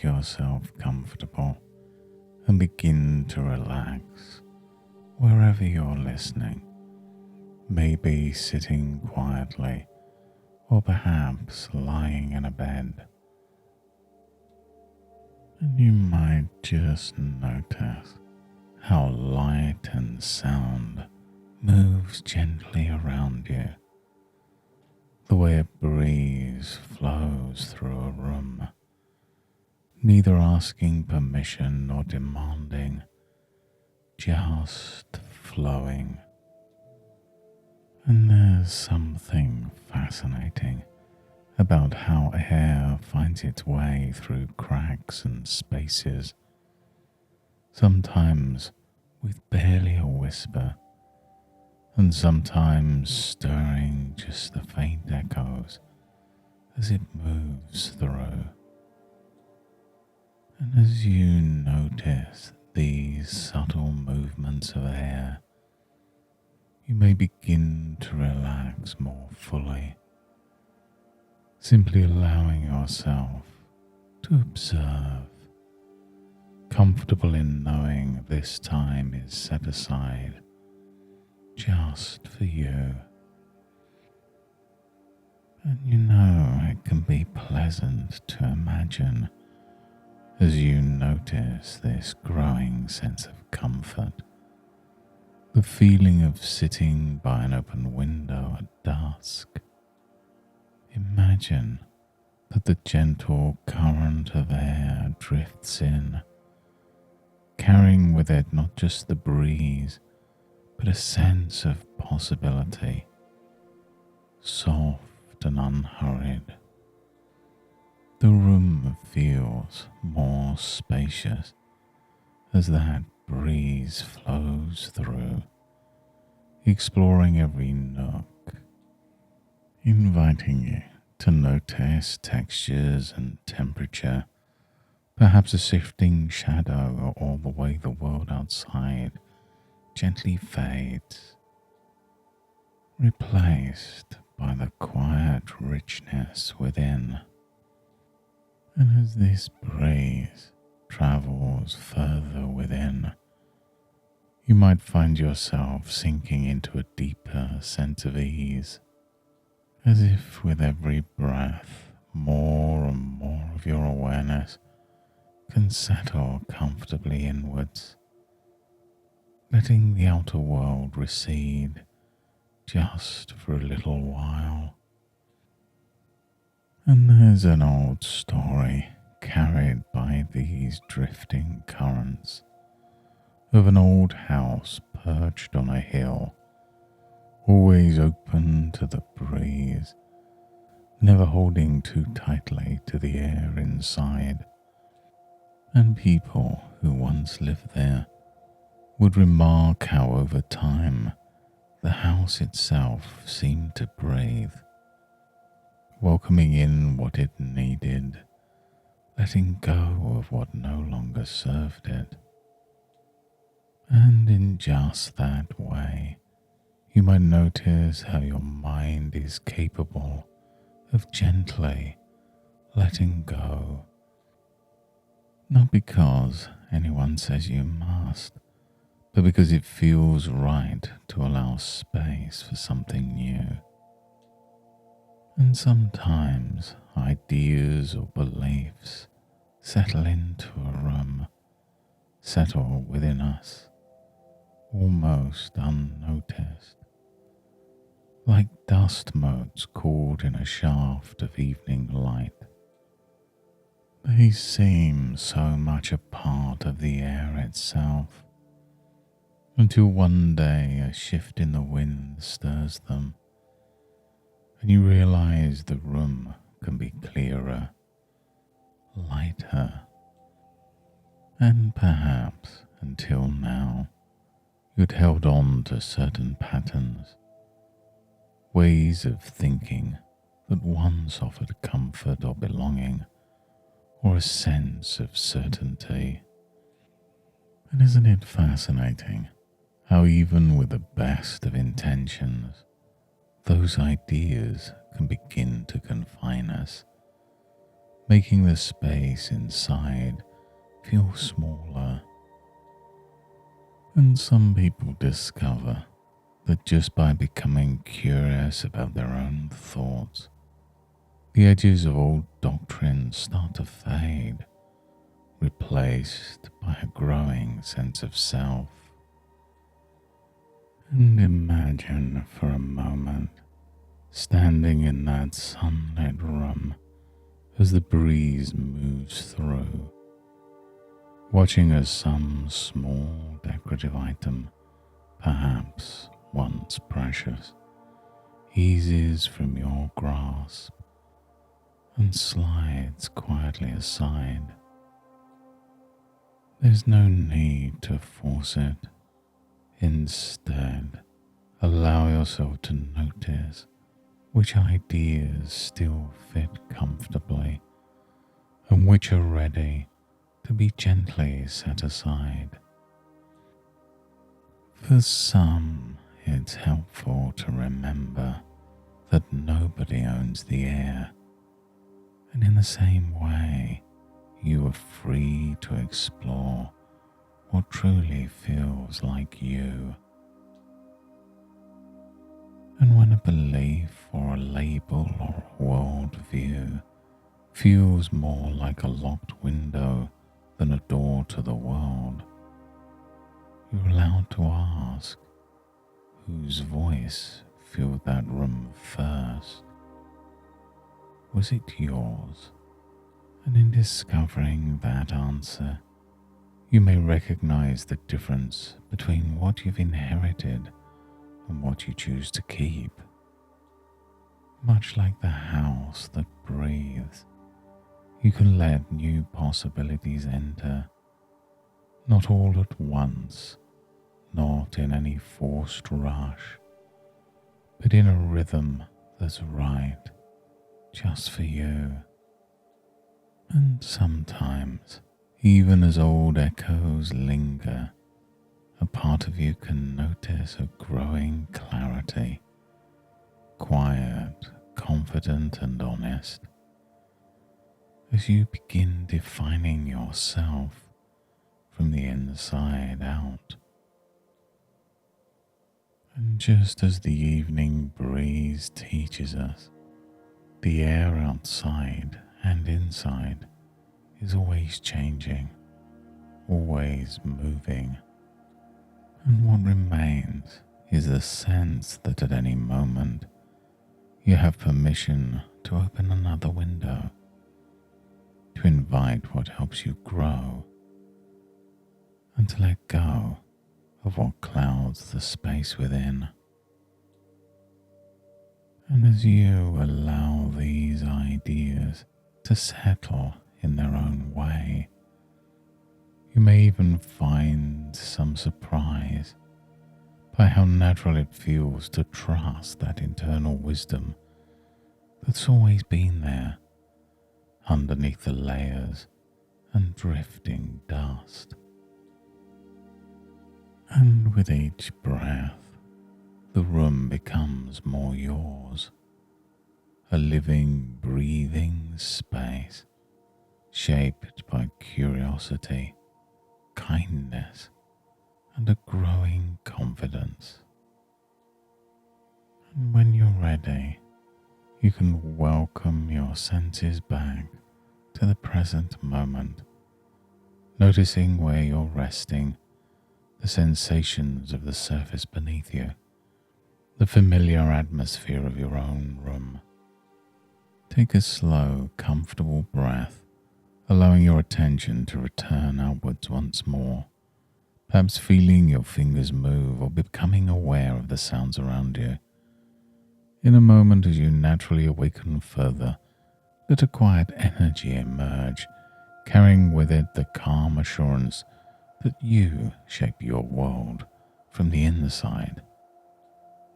yourself comfortable and begin to relax wherever you're listening, maybe sitting quietly or perhaps lying in a bed. And you might just notice how light and sound moves gently around you, the way a breeze flows through a room, neither asking permission nor demanding, just flowing. And there's something fascinating about how air finds its way through cracks and spaces, sometimes with barely a whisper, and sometimes stirring just the faint echoes as it moves through. And as you notice these subtle movements of air, you may begin to relax more fully, simply allowing yourself to observe, comfortable in knowing this time is set aside just for you. And you know it can be pleasant to imagine as you notice this growing sense of comfort, the feeling of sitting by an open window at dusk. Imagine that the gentle current of air drifts in, carrying with it not just the breeze, but a sense of possibility, soft and unhurried. The room feels more spacious as that breeze flows through, exploring every nook, inviting you to notice textures and temperature, perhaps a shifting shadow or the way the world outside gently fades, replaced by the quiet richness within. And as this breeze travels further within, you might find yourself sinking into a deeper sense of ease, as if with every breath more and more of your awareness can settle comfortably inwards, letting the outer world recede just for a little while. And there's an old story carried by these drifting currents of an old house perched on a hill, always open to the breeze, never holding too tightly to the air inside. And people who once lived there would remark how over time the house itself seemed to breathe, welcoming in what it needed, letting go of what no longer served it. And in just that way, you might notice how your mind is capable of gently letting go, not because anyone says you must, but because it feels right to allow space for something new. And sometimes ideas or beliefs settle into a room, settle within us, almost unnoticed, like dust motes caught in a shaft of evening light. They seem so much a part of the air itself, until one day a shift in the wind stirs them, and you realize the room can be clearer, lighter, and perhaps until now you'd held on to certain patterns, ways of thinking that once offered comfort or belonging, or a sense of certainty. And isn't it fascinating how even with the best of intentions, those ideas can begin to confine us, making the space inside feel smaller. And some people discover that just by becoming curious about their own thoughts, the edges of old doctrines start to fade, replaced by a growing sense of self. And imagine for a moment standing in that sunlit room as the breeze moves through, watching as some small decorative item, perhaps once precious, eases from your grasp and slides quietly aside. There's no need to force it. Instead, allow yourself to notice which ideas still fit comfortably and which are ready to be gently set aside. For some, it's helpful to remember that nobody owns the air, and in the same way, you are free to explore what truly feels like you. And when a belief or a label or a worldview feels more like a locked window than a door to the world, you're allowed to ask, whose voice filled that room first? Was it yours? And in discovering that answer, you may recognize the difference between what you've inherited and what you choose to keep. Much like the house that breathes, you can let new possibilities enter, not all at once, not in any forced rush, but in a rhythm that's right just for you. And sometimes, even as old echoes linger, a part of you can notice a growing clarity, quiet, confident and honest, as you begin defining yourself from the inside out. And just as the evening breeze teaches us, the air outside and inside is always changing, always moving, and what remains is the sense that at any moment you have permission to open another window, to invite what helps you grow, and to let go of what clouds the space within. And as you allow these ideas to settle in their own way, you may even find some surprise by how natural it feels to trust that internal wisdom that's always been there, underneath the layers and drifting dust. And with each breath, the room becomes more yours, a living, breathing space shaped by curiosity, kindness, and a growing confidence. And when you're ready, you can welcome your senses back to the present moment, noticing where you're resting, the sensations of the surface beneath you, the familiar atmosphere of your own room. Take a slow, comfortable breath, allowing your attention to return outwards once more, perhaps feeling your fingers move or becoming aware of the sounds around you. In a moment, as you naturally awaken further, let a quiet energy emerge, carrying with it the calm assurance that you shape your world from the inside.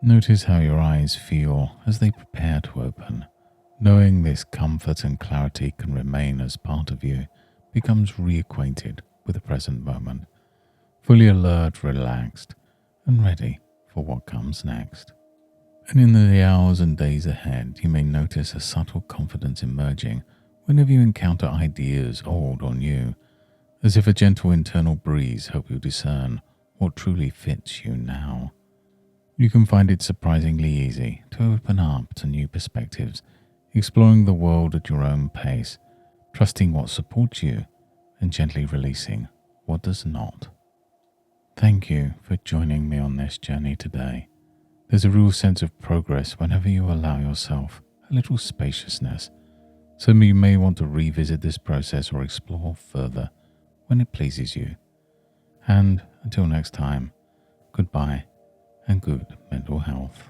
Notice how your eyes feel as they prepare to open. Knowing this comfort and clarity can remain as part of you becomes reacquainted with the present moment, fully alert, relaxed, and ready for what comes next. And in the hours and days ahead, you may notice a subtle confidence emerging whenever you encounter ideas old or new, as if a gentle internal breeze helps you discern what truly fits you now. You can find it surprisingly easy to open up to new perspectives, exploring the world at your own pace, trusting what supports you and gently releasing what does not. Thank you for joining me on this journey today. There's a real sense of progress whenever you allow yourself a little spaciousness, so you may want to revisit this process or explore further when it pleases you. And until next time, goodbye and good mental health.